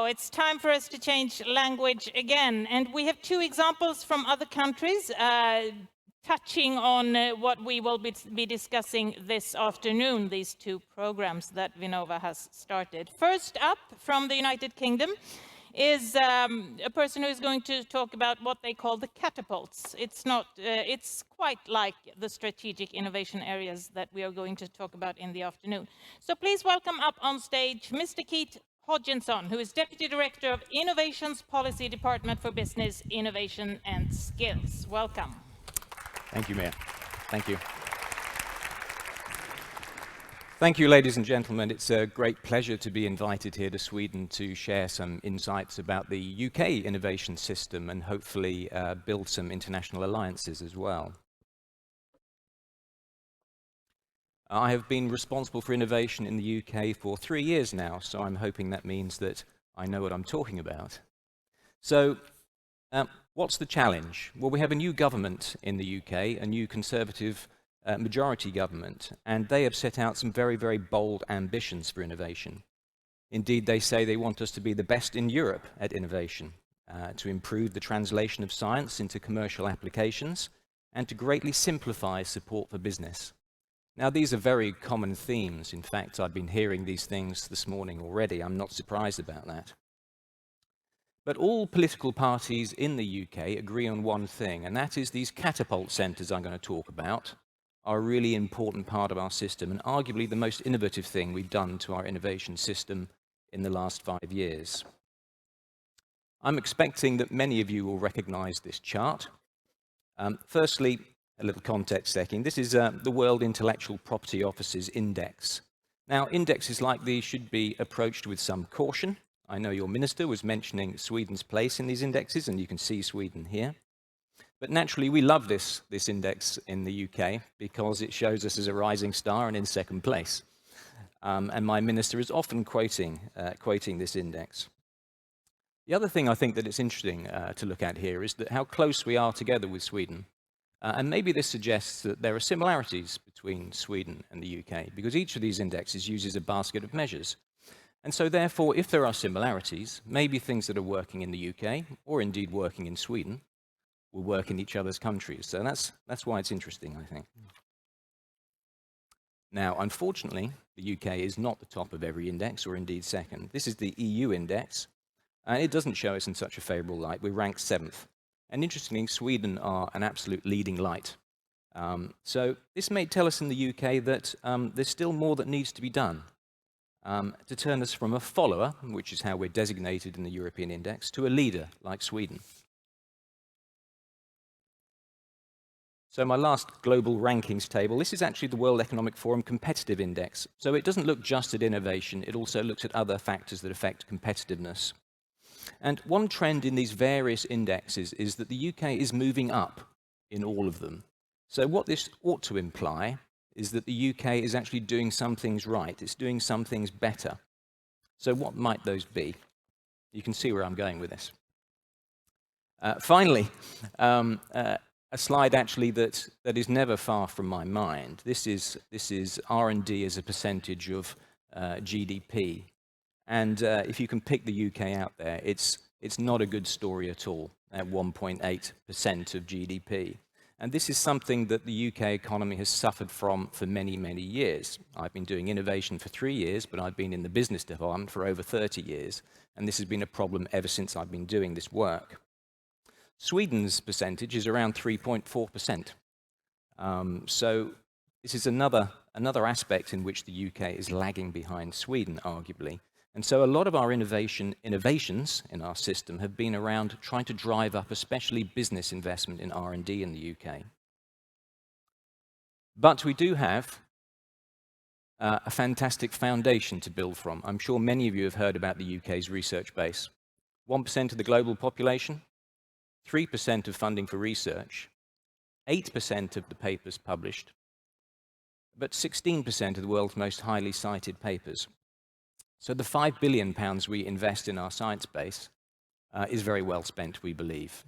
it's time for us to change language again. And we have two examples from other countries touching on what we will be discussing this afternoon, these two programs that Vinnova has started. First up, from the United Kingdom, is a person who is going to talk about what they call the catapults. It's quite like the strategic innovation areas that we are going to talk about in the afternoon. So please welcome up on stage Mr. Keith Hodgkinson, who is Deputy Director of Innovations Policy Department for Business, Innovation and Skills. Welcome. Thank you, Mia. Thank you. Thank you, ladies and gentlemen. It's a great pleasure to be invited here to Sweden to share some insights about the UK innovation system and hopefully build some international alliances as well. I have been responsible for innovation in the UK for 3 years now, so I'm hoping that means that I know what I'm talking about. So, what's the challenge? Well, we have a new government in the UK, a new Conservative majority government, and they have set out some very, very bold ambitions for innovation. Indeed, they say they want us to be the best in Europe at innovation, to improve the translation of science into commercial applications, and to greatly simplify support for business. Now, these are very common themes. In fact, I've been hearing these things this morning already. I'm not surprised about that. But all political parties in the UK agree on one thing, and that is these catapult centres I'm going to talk about are a really important part of our system, and arguably the most innovative thing we've done to our innovation system in the last 5 years. I'm expecting that many of you will recognise this chart. Firstly, a little context setting. This is the World Intellectual Property Office's index. Now, indexes like these should be approached with some caution. I know your minister was mentioning Sweden's place in these indexes, and you can see Sweden here. But naturally, we love this index in the UK because it shows us as a rising star and in second place. And my minister is often quoting this index. The other thing I think that it's interesting to look at here is that how close we are together with Sweden. And maybe this suggests that there are similarities between Sweden and the UK, because each of these indexes uses a basket of measures. And so therefore, if there are similarities, maybe things that are working in the UK, or indeed working in Sweden, will work in each other's countries. So that's why it's interesting, I think. Now, unfortunately, the UK is not the top of every index, or indeed second. This is the EU index, and it doesn't show us in such a favourable light. We're ranked 7th. And interestingly, Sweden are an absolute leading light. So this may tell us in the UK that there's still more that needs to be done to turn us from a follower, which is how we're designated in the European index, to a leader like Sweden. So my last global rankings table, this is actually the World Economic Forum Competitive Index. So it doesn't look just at innovation, it also looks at other factors that affect competitiveness. And one trend in these various indexes is that the UK is moving up in all of them. So what this ought to imply is that the UK is actually doing some things right, it's doing some things better. So what might those be? You can see where I'm going with this. Finally, a slide actually that is never far from my mind. This is R&D as a percentage of GDP. And if you can pick the UK out there, it's not a good story at all at 1.8% of GDP. And this is something that the UK economy has suffered from for many, many years. I've been doing innovation for 3 years, but I've been in the business department for over 30 years. And this has been a problem ever since I've been doing this work. Sweden's percentage is around 3.4%. So this is another aspect in which the UK is lagging behind Sweden, arguably. And so a lot of our innovations in our system have been around trying to drive up especially business investment in R&D in the UK. But we do have a fantastic foundation to build from. I'm sure many of you have heard about the UK's research base. 1% of the global population, 3% of funding for research, 8% of the papers published, but 16% of the world's most highly cited papers. So the £5 billion we invest in our science base is very well spent, we believe,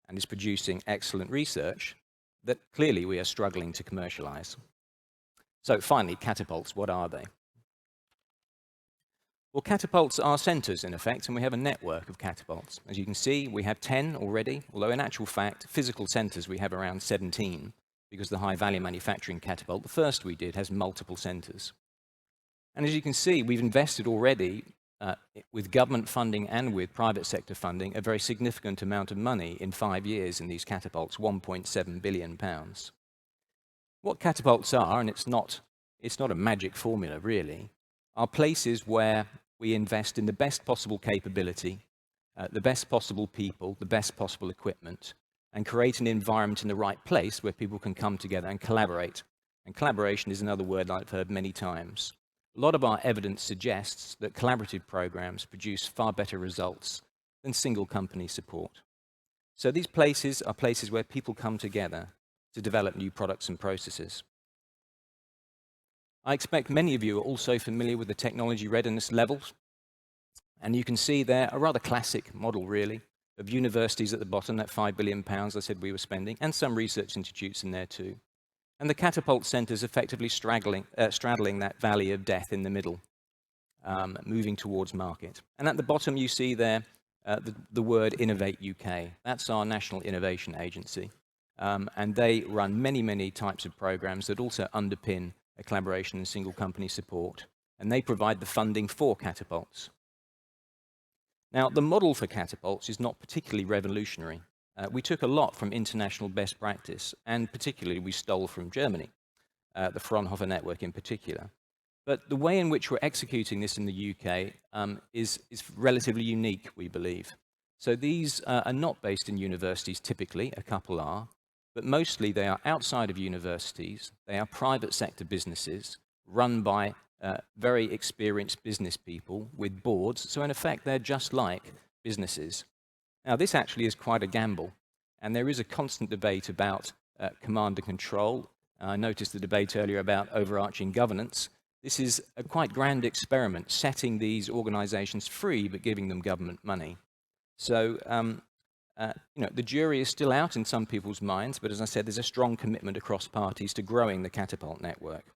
and is producing excellent research that clearly we are struggling to commercialize. So finally, catapults, what are they? Well, catapults are centres, in effect, and we have a network of catapults. As you can see, we have 10 already, although in actual fact, physical centres, we have around 17, because the high-value manufacturing catapult, the first we did, has multiple centres. And as you can see, we've invested already, with government funding and with private sector funding, a very significant amount of money in 5 years in these catapults, £1.7 billion. What catapults are, and it's not a magic formula, really, are places where we invest in the best possible capability, the best possible people, the best possible equipment, and create an environment in the right place where people can come together and collaborate. And collaboration is another word I've heard many times. A lot of our evidence suggests that collaborative programs produce far better results than single company support. So these places are places where people come together to develop new products and processes. I expect many of you are also familiar with the technology readiness levels. And you can see there a rather classic model, really, of universities at the bottom, that £5 billion I said we were spending, and some research institutes in there too. And the catapult centres effectively straddling that valley of death in the middle, moving towards market. And at the bottom you see there the word Innovate UK. That's our national innovation agency. And they run many, many types of programs that also underpin a collaboration and single company support. And they provide the funding for catapults. Now, the model for catapults is not particularly revolutionary. We took a lot from international best practice, and particularly we stole from Germany, the Fraunhofer network in particular. But the way in which we're executing this in the UK is relatively unique, we believe. So these are not based in universities typically, a couple are, but mostly they are outside of universities, they are private sector businesses run by very experienced business people with boards, so in effect they're just like businesses. Now this actually is quite a gamble, and there is a constant debate about command and control. I noticed the debate earlier about overarching governance. This is a quite grand experiment, setting these organizations free but giving them government money. So the jury is still out in some people's minds, but as I said, there's a strong commitment across parties to growing the catapult network.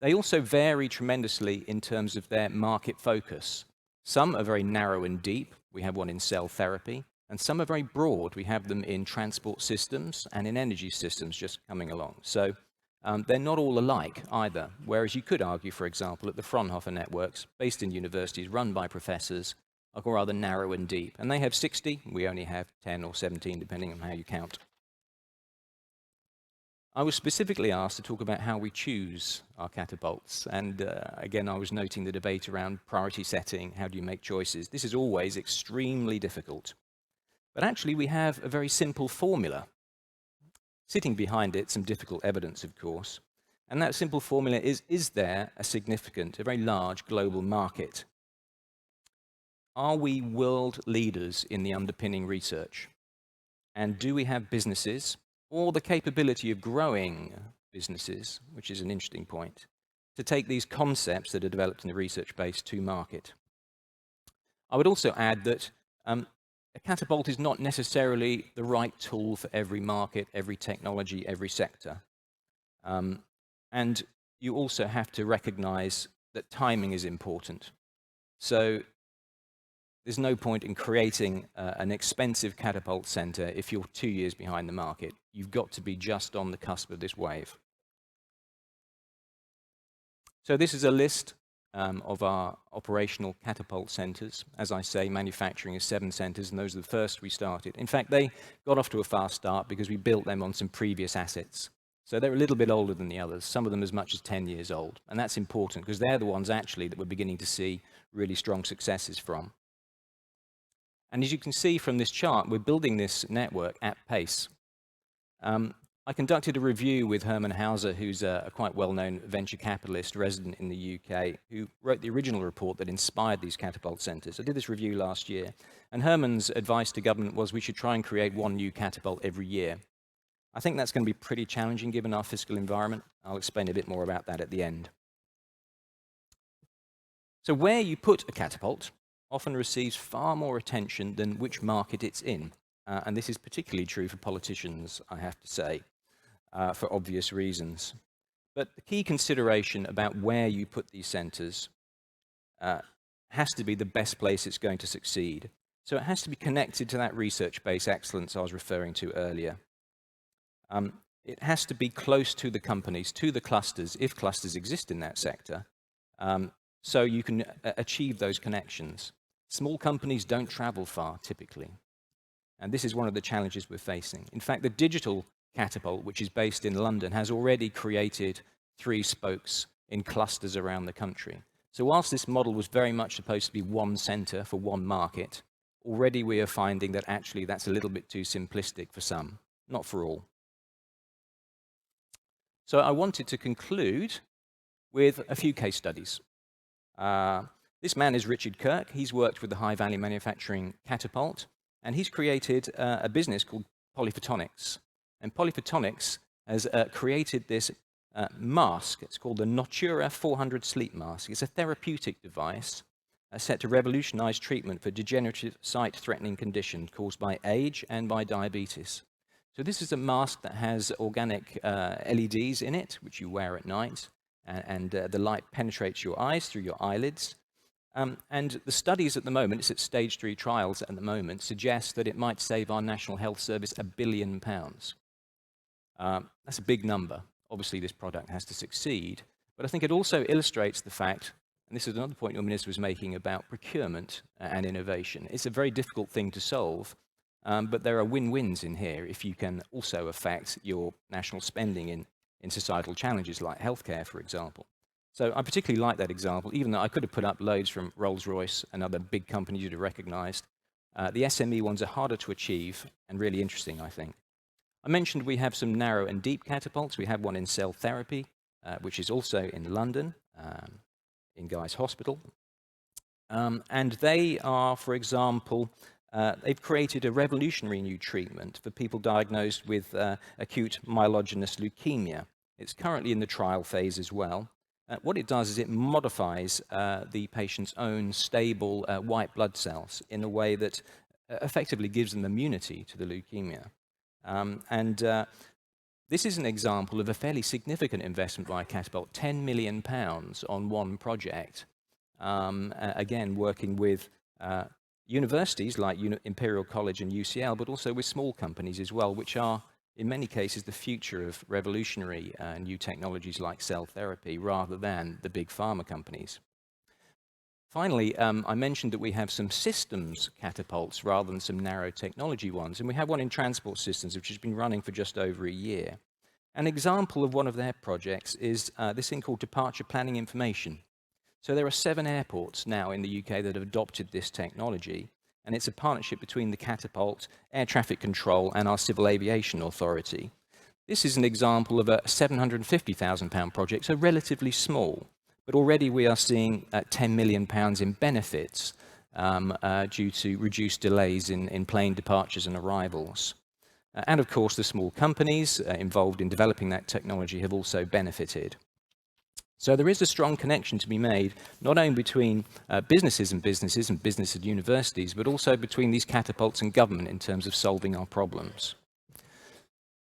They also vary tremendously in terms of their market focus. Some are very narrow and deep. We have one in cell therapy, and some are very broad. We have them in transport systems and in energy systems just coming along. So they're not all alike either, whereas you could argue, for example, that the Fraunhofer networks, based in universities, run by professors, are rather narrow and deep. And they have 60, we only have 10 or 17, depending on how you count. I was specifically asked to talk about how we choose our catapults. And again, I was noting the debate around priority setting. How do you make choices? This is always extremely difficult. But actually, we have a very simple formula. Sitting behind it, some difficult evidence, of course. And that simple formula is there a significant, a very large global market? Are we world leaders in the underpinning research? And do we have businesses or the capability of growing businesses, which is an interesting point, to take these concepts that are developed in the research base to market? I would also add that a catapult is not necessarily the right tool for every market, every technology, every sector. And you also have to recognize that timing is important. So there's no point in creating an expensive catapult center if you're 2 years behind the market. You've got to be just on the cusp of this wave. So this is a list of our operational catapult centers. As I say, manufacturing is 7 centers, and those are the first we started. In fact, they got off to a fast start because we built them on some previous assets. So they're a little bit older than the others, some of them as much as 10 years old. And that's important because they're the ones actually that we're beginning to see really strong successes from. And as you can see from this chart, we're building this network at pace. I conducted a review with Herman Hauser, who's a quite well-known venture capitalist resident in the UK, who wrote the original report that inspired these catapult centers. I did this review last year, and Herman's advice to government was we should try and create 1 new catapult every year. I think that's going to be pretty challenging given our fiscal environment. I'll explain a bit more about that at the end. So where you put a catapult often receives far more attention than which market it's in. And this is particularly true for politicians, I have to say, for obvious reasons. But the key consideration about where you put these centers has to be the best place it's going to succeed. So it has to be connected to that research-based excellence I was referring to earlier. It has to be close to the companies, to the clusters, if clusters exist in that sector, so you can achieve those connections. Small companies don't travel far, typically. And this is one of the challenges we're facing. In fact, the digital catapult, which is based in London, has already created 3 spokes in clusters around the country. So whilst this model was very much supposed to be one center for one market, already we are finding that actually that's a little bit too simplistic for some, not for all. So I wanted to conclude with a few case studies. This man is Richard Kirk. He's worked with the High Value Manufacturing Catapult, and he's created a business called Polyphotonics. And Polyphotonics has created this mask. It's called the Notura 400 Sleep Mask. It's a therapeutic device set to revolutionize treatment for degenerative sight-threatening conditions caused by age and by diabetes. So this is a mask that has organic LEDs in it, which you wear at night, and the light penetrates your eyes through your eyelids. And the studies at the moment, it's at stage 3 trials at the moment, suggest that it might save our National Health Service £1 billion. That's a big number. Obviously, this product has to succeed. But I think it also illustrates the fact, and this is another point your minister was making about procurement and innovation. It's a very difficult thing to solve, but there are win-wins in here if you can also affect your national spending in societal challenges like healthcare, for example. So I particularly like that example, even though I could have put up loads from Rolls-Royce and other big companies you'd have recognized. The SME ones are harder to achieve and really interesting, I think. I mentioned we have some narrow and deep catapults. We have one in cell therapy, which is also in London, in Guy's Hospital. And they are, for example, they've created a revolutionary new treatment for people diagnosed with acute myelogenous leukemia. It's currently in the trial phase as well. What it does is it modifies the patient's own stable white blood cells in a way that effectively gives them immunity to the leukemia. This is an example of a fairly significant investment by Catapult, £10 million on one project. Again, working with universities like Imperial College and UCL, but also with small companies as well, which are, in many cases, the future of revolutionary new technologies like cell therapy, rather than the big pharma companies. Finally, I mentioned that we have some systems catapults rather than some narrow technology ones, and we have one in transport systems, which has been running for just over a year. An example of one of their projects is this thing called departure planning information. So there are 7 airports now in the UK that have adopted this technology, and it's a partnership between the Catapult, Air Traffic Control, and our Civil Aviation Authority. This is an example of a £750,000 project, so relatively small, but already we are seeing £10 million in benefits due to reduced delays in plane departures and arrivals. And of course, the small companies involved in developing that technology have also benefited. So there is a strong connection to be made, not only between businesses and business and universities, but also between these catapults and government in terms of solving our problems.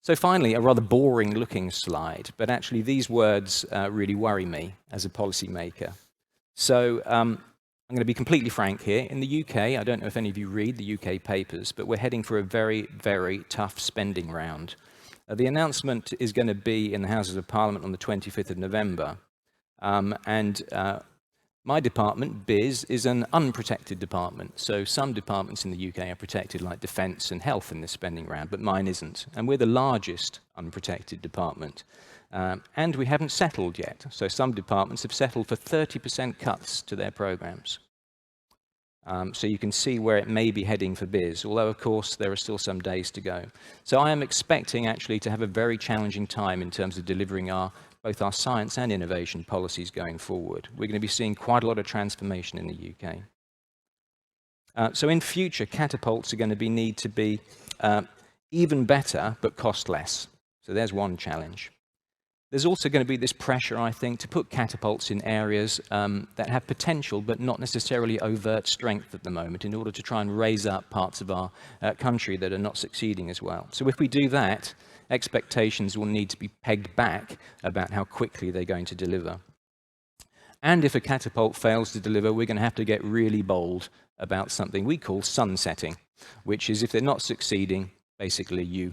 So finally, a rather boring looking slide, but actually these words really worry me as a policymaker. So I'm going to be completely frank here. In the UK, I don't know if any of you read the UK papers, but we're heading for a very, very tough spending round. The announcement is going to be in the Houses of Parliament on the 25th of November. My department, BIS, is an unprotected department. So some departments in the UK are protected, like defence and health in this spending round, but mine isn't. And we're the largest unprotected department. And we haven't settled yet. So some departments have settled for 30% cuts to their programmes. So you can see where it may be heading for BIS, although of course there are still some days to go. So I am expecting actually to have a very challenging time in terms of delivering both our science and innovation policies going forward. We're going to be seeing quite a lot of transformation in the UK. So in future, catapults are going to need to be even better, but cost less. So there's one challenge. There's also going to be this pressure, I think, to put catapults in areas that have potential, but not necessarily overt strength at the moment, in order to try and raise up parts of our country that are not succeeding as well. So if we do that, expectations will need to be pegged back about how quickly they're going to deliver. And if a catapult fails to deliver, we're going to have to get really bold about something we call sunsetting, which is if they're not succeeding, basically you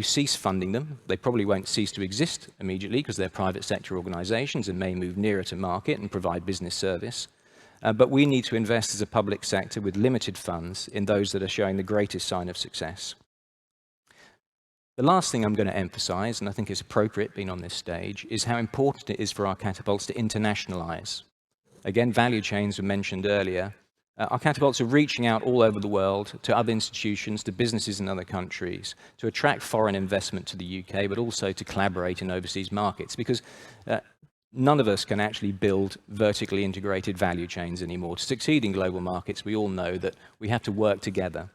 cease funding them. They probably won't cease to exist immediately because they're private sector organizations and may move nearer to market and provide business service. But we need to invest as a public sector with limited funds in those that are showing the greatest sign of success. The last thing I'm going to emphasize, and I think it's appropriate being on this stage, is how important it is for our catapults to internationalize. Again, value chains were mentioned earlier. Our catapults are reaching out all over the world to other institutions, to businesses in other countries, to attract foreign investment to the UK, but also to collaborate in overseas markets, because none of us can actually build vertically integrated value chains anymore. To succeed in global markets, we all know that we have to work together.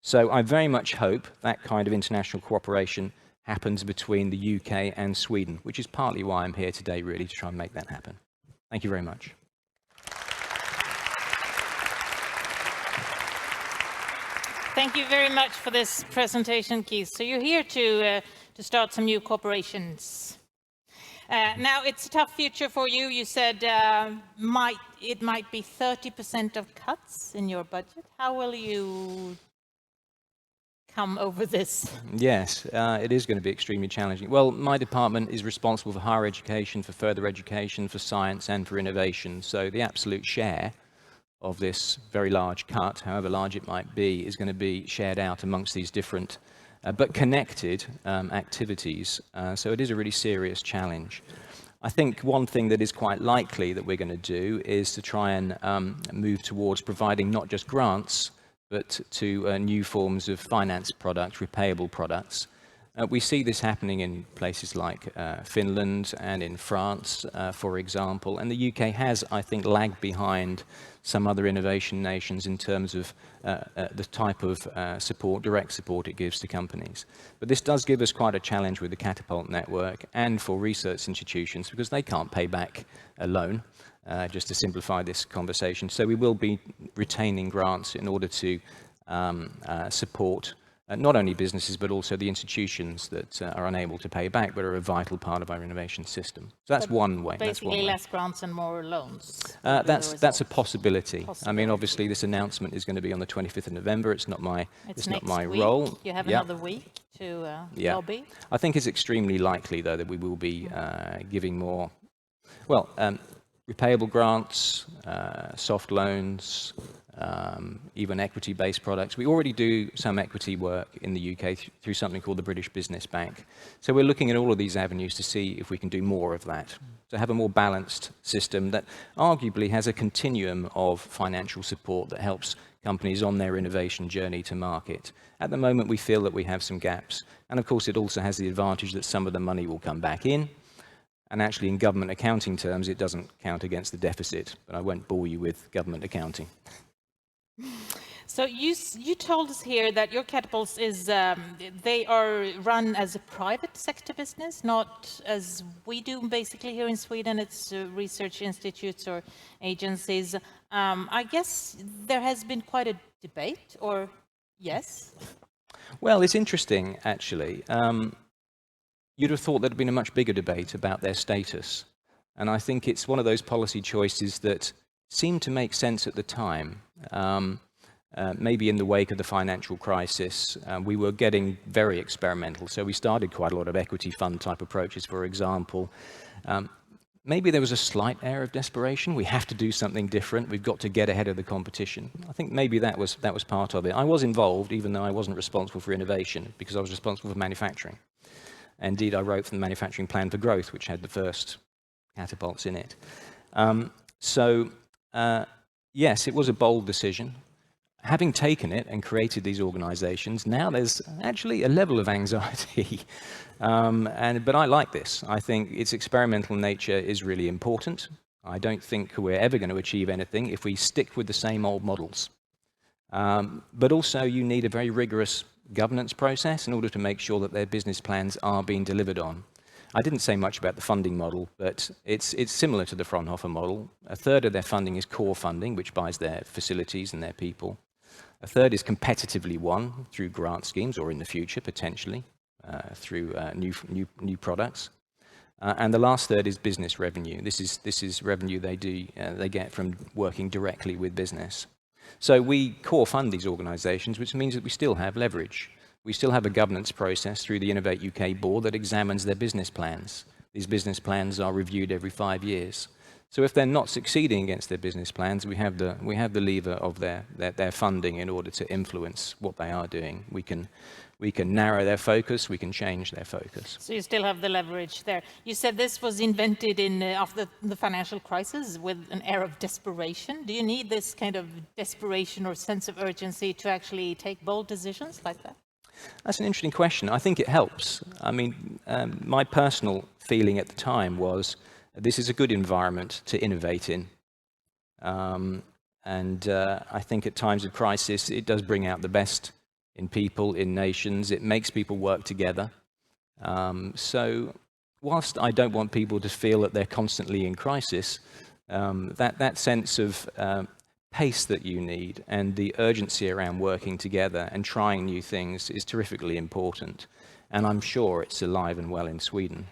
So I very much hope that kind of international cooperation happens between the UK and Sweden, which is partly why I'm here today, really, to try and make that happen. Thank you very much. Thank you very much for this presentation, Keith. So you're here to start some new corporations. Now, it's a tough future for you. You said it might be 30% of cuts in your budget. How will you come over this? Yes, it is going to be extremely challenging. Well, my department is responsible for higher education, for further education, for science and for innovation. So the absolute share of this very large cut, however large it might be, is going to be shared out amongst these different but connected activities. So it is a really serious challenge. I think one thing that is quite likely that we're going to do is to try and move towards providing not just grants, but to new forms of finance products, repayable products. We see this happening in places like Finland and in France, for example, and the UK has, I think, lagged behind some other innovation nations in terms of the type of support, direct support it gives to companies. But this does give us quite a challenge with the Catapult network and for research institutions, because they can't pay back a loan, just to simplify this conversation. So we will be retaining grants in order to support not only businesses, but also the institutions that are unable to pay back, but are a vital part of our innovation system. So that's one way. Basically, less grants and more loans. That's a possibility. I mean, obviously, this announcement is going to be on the 25th of November. It's not my role. You have another week to lobby. I think it's extremely likely, though, that we will be giving more, well, repayable grants, soft loans, even equity-based products. We already do some equity work in the UK through something called the British Business Bank. So we're looking at all of these avenues to see if we can do more of that, to have a more balanced system that arguably has a continuum of financial support that helps companies on their innovation journey to market. At the moment, we feel that we have some gaps. And of course, it also has the advantage that some of the money will come back in. And actually, in government accounting terms, it doesn't count against the deficit. But I won't bore you with government accounting. So you told us here that your catapults they are run as a private sector business, not as we do basically here in Sweden. It's research institutes or agencies. I guess there has been quite a debate, or yes? Well, it's interesting, actually. You'd have thought there'd been a much bigger debate about their status. And I think it's one of those policy choices that seemed to make sense at the time. Maybe in the wake of the financial crisis, we were getting very experimental. So we started quite a lot of equity fund type approaches, for example. Maybe there was a slight air of desperation. We have to do something different. We've got to get ahead of the competition. I think maybe that was part of it. I was involved, even though I wasn't responsible for innovation, because I was responsible for manufacturing. Indeed, I wrote for the manufacturing plan for growth, which had the first catapults in it. Yes, it was a bold decision. Having taken it and created these organizations, now there's actually a level of anxiety. But I like this. I think its experimental nature is really important. I don't think we're ever going to achieve anything if we stick with the same old models. But also, you need a very rigorous governance process in order to make sure that their business plans are being delivered on. I didn't say much about the funding model, but it's similar to the Fraunhofer model. A third of their funding is core funding, which buys their facilities and their people. A third is competitively won through grant schemes, or in the future, potentially, through new products. And the last third is business revenue. This is revenue they get from working directly with business. So we core fund these organisations, which means that we still have leverage. We still have a governance process through the Innovate UK board that examines their business plans. These business plans are reviewed every 5 years. So if they're not succeeding against their business plans, we have the lever of their funding in order to influence what they are doing. We can narrow their focus, we can change their focus. So you still have the leverage there. You said this was invented after the financial crisis with an air of desperation. Do you need this kind of desperation or sense of urgency to actually take bold decisions like that? That's an interesting question. I think it helps. I mean, my personal feeling at the time was this is a good environment to innovate in. I think at times of crisis, it does bring out the best in people, in nations. It makes people work together. So whilst I don't want people to feel that they're constantly in crisis, that sense of pace that you need and the urgency around working together and trying new things is terrifically important. And I'm sure it's alive and well in Sweden.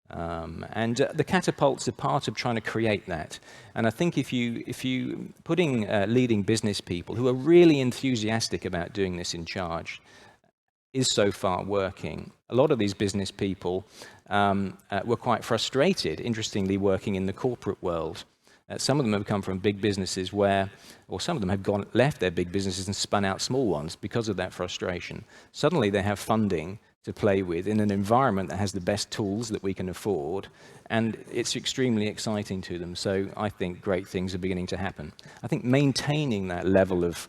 The catapults are part of trying to create that. And I think if you putting leading business people who are really enthusiastic about doing this in charge is so far working. A lot of these business people were quite frustrated, interestingly, working in the corporate world. Some of them have come from big businesses or some of them have left their big businesses and spun out small ones because of that frustration. Suddenly they have funding to play with in an environment that has the best tools that we can afford, and it's extremely exciting to them. So I think great things are beginning to happen. I think maintaining that level of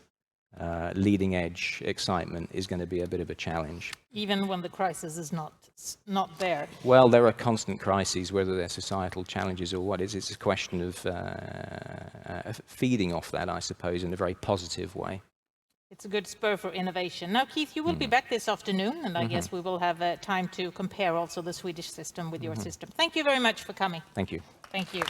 leading edge excitement is going to be a bit of a challenge. Even when the crisis is not there? Well, there are constant crises, whether they're societal challenges or what. It's a question of feeding off that, I suppose, in a very positive way. It's a good spur for innovation. Now, Keith, you will be back this afternoon, and I guess we will have time to compare also the Swedish system with your system. Thank you very much for coming. Thank you. Thank you.